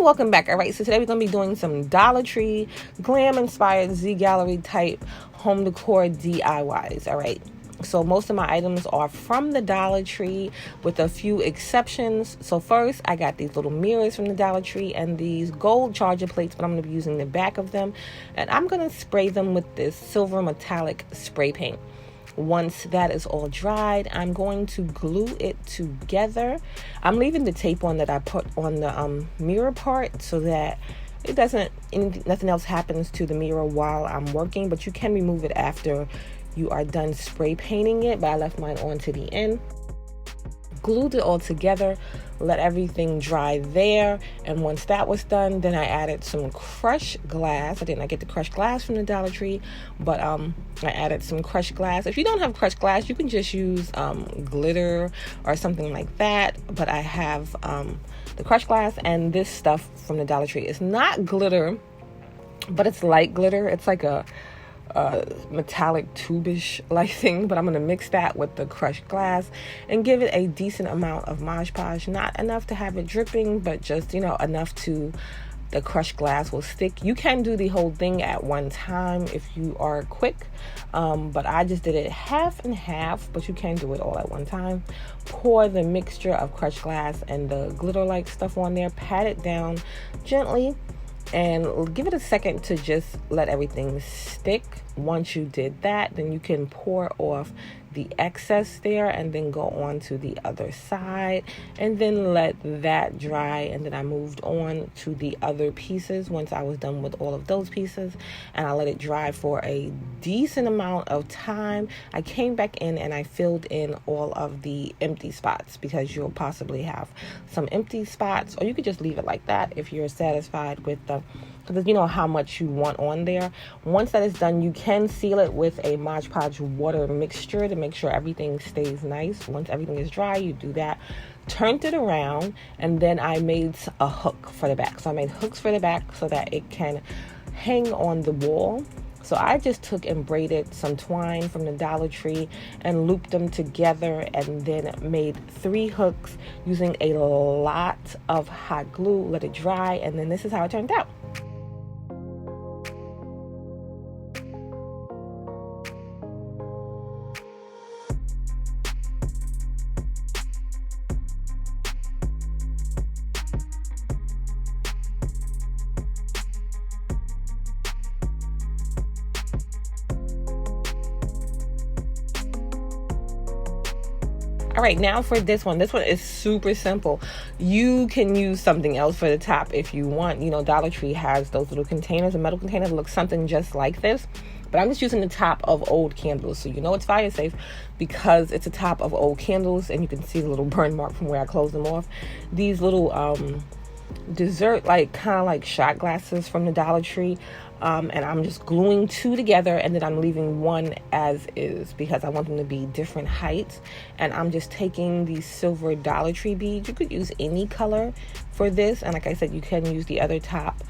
welcome back. All right, so today we're going to be doing some Dollar Tree glam inspired Z Gallery type home decor DIYs. All right, so most of my items are from the Dollar Tree with a few exceptions. So first, I got these little mirrors from the Dollar Tree and these gold charger plates, but I'm going to be using the back of them, and I'm going to spray them with this silver metallic spray paint. Once that is all dried, I'm going to glue it together. I'm leaving the tape on that I put on the mirror part so that it doesn't, nothing else happens to the mirror while I'm working, but you can remove it after you are done spray painting it, but I left mine on to the end. Glued it all together, let everything dry there, and once that was done, then I added some crushed glass. I did not get the crushed glass from the Dollar Tree, but I added some crushed glass. If you don't have crushed glass, you can just use glitter or something like that, but I have the crushed glass, and this stuff from the Dollar Tree is not glitter, but it's light glitter. It's like a metallic tube-ish like thing, but I'm going to mix that with the crushed glass and give it a decent amount of Mod Podge. Not enough to have it dripping, but just, you know, enough to the crushed glass will stick. You can do the whole thing at one time if you are quick, but I just did it half and half, but you can do it all at one time. Pour the mixture of crushed glass and the glitter-like stuff on there, pat it down gently, and give it a second to just let everything stick. Once you did that, then you can pour off the excess there and then go on to the other side and then let that dry. And then I moved on to the other pieces once I was done with all of those pieces, and I let it dry for a decent amount of time. I came back in and I filled in all of the empty spots, because you'll possibly have some empty spots, or you could just leave it like that if you're satisfied with the, because you know how much you want on there. Once that is done, you can seal it with a Mod Podge water mixture to make sure everything stays nice. Once everything is dry, you do that. Turned it around, and then I made a hook for the back. So I made hooks for the back so that it can hang on the wall. So I just took and braided some twine from the Dollar Tree and looped them together, and then made 3 hooks using a lot of hot glue. Let it dry, and then this is how it turned out. All right, now for this one is super simple. You can use something else for the top if you want. You know, Dollar Tree has those little containers, a metal container that looks something just like this, but I'm just using the top of old candles, so you know it's fire safe because it's a top of old candles, and you can see the little burn mark from where I closed them off. These little dessert, like kind of like shot glasses from the Dollar Tree, and I'm just gluing 2 together, and then I'm leaving 1 as is because I want them to be different heights. And I'm just taking these silver Dollar Tree beads. You could use any color for this, and like I said, you can use the other top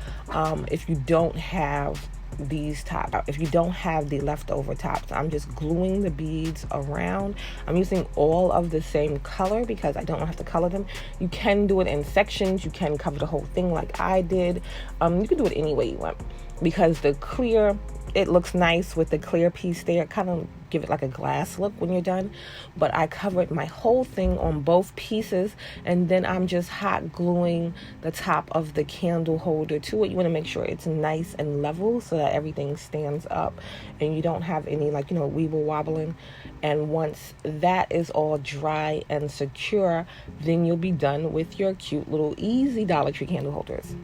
if you don't have these tops, if you don't have the leftover tops. I'm just gluing the beads around. I'm using all of the same color because I don't have to color them. You can do it in sections. You can cover the whole thing like I did. You can do it any way you want, because the clear, it looks nice with the clear piece there. Kind of give it like a glass look when you're done. But I covered my whole thing on both pieces, and then I'm just hot gluing the top of the candle holder to it. You want to make sure it's nice and level so that everything stands up and you don't have any, like, you know, weeble wobbling. And once that is all dry and secure, then you'll be done with your cute little easy Dollar Tree candle holders.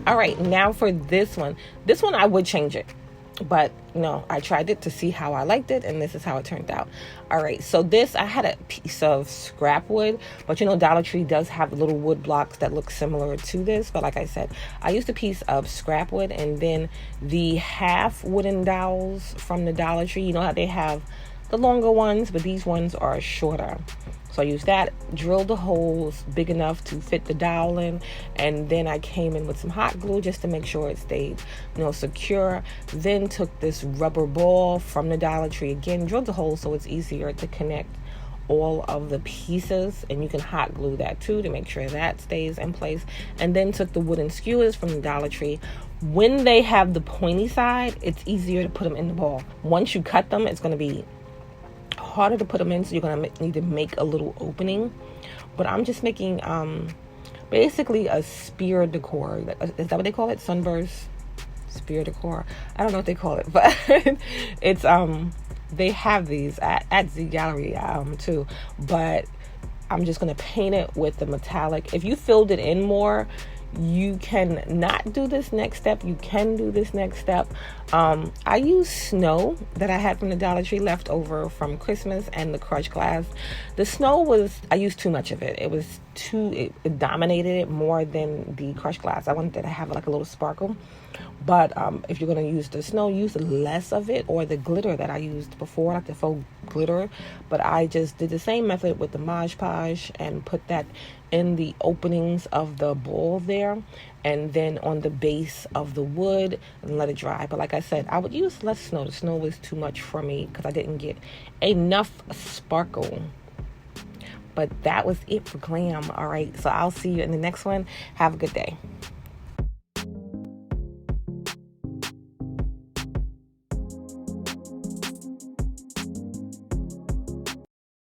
All right, now for this one I would change it. But I tried it to see how I liked it, and this is how it turned out. All right, so this, I had a piece of scrap wood, but Dollar Tree does have little wood blocks that look similar to this. But like I said, I used a piece of scrap wood, and then the half wooden dowels from the Dollar Tree. You know how they have the longer ones, but these ones are shorter. So I used that, drilled the holes big enough to fit the dowel in, and then I came in with some hot glue just to make sure it stayed, secure. Then took this rubber ball from the Dollar Tree, again, drilled the hole so it's easier to connect all of the pieces, and you can hot glue that too to make sure that stays in place. And then took the wooden skewers from the Dollar Tree. When they have the pointy side, it's easier to put them in the ball. Once you cut them, it's going to be harder to put them in, so you're going to need to make a little opening. But I'm just making basically a spear decor. Is that what they call it? Sunburst spear decor. I don't know what they call it, but it's they have these at Z Gallery too. But I'm just going to paint it with the metallic. If you filled it in more, you can not do this next step. You can do this next step. I used snow that I had from the Dollar Tree left over from Christmas and the crushed glass. The snow I used too much of it. It dominated it more than the crushed glass. I wanted to have like a little sparkle. But if you're going to use the snow, use less of it, or the glitter that I used before, like the faux glitter. But I just did the same method with the Mod Podge and put that in the openings of the bowl there, and then on the base of the wood, and let it dry. But like I said, I would use less snow. The snow was too much for me because I didn't get enough sparkle. But that was it for Glam. All right, so I'll see you in the next one. Have a good day.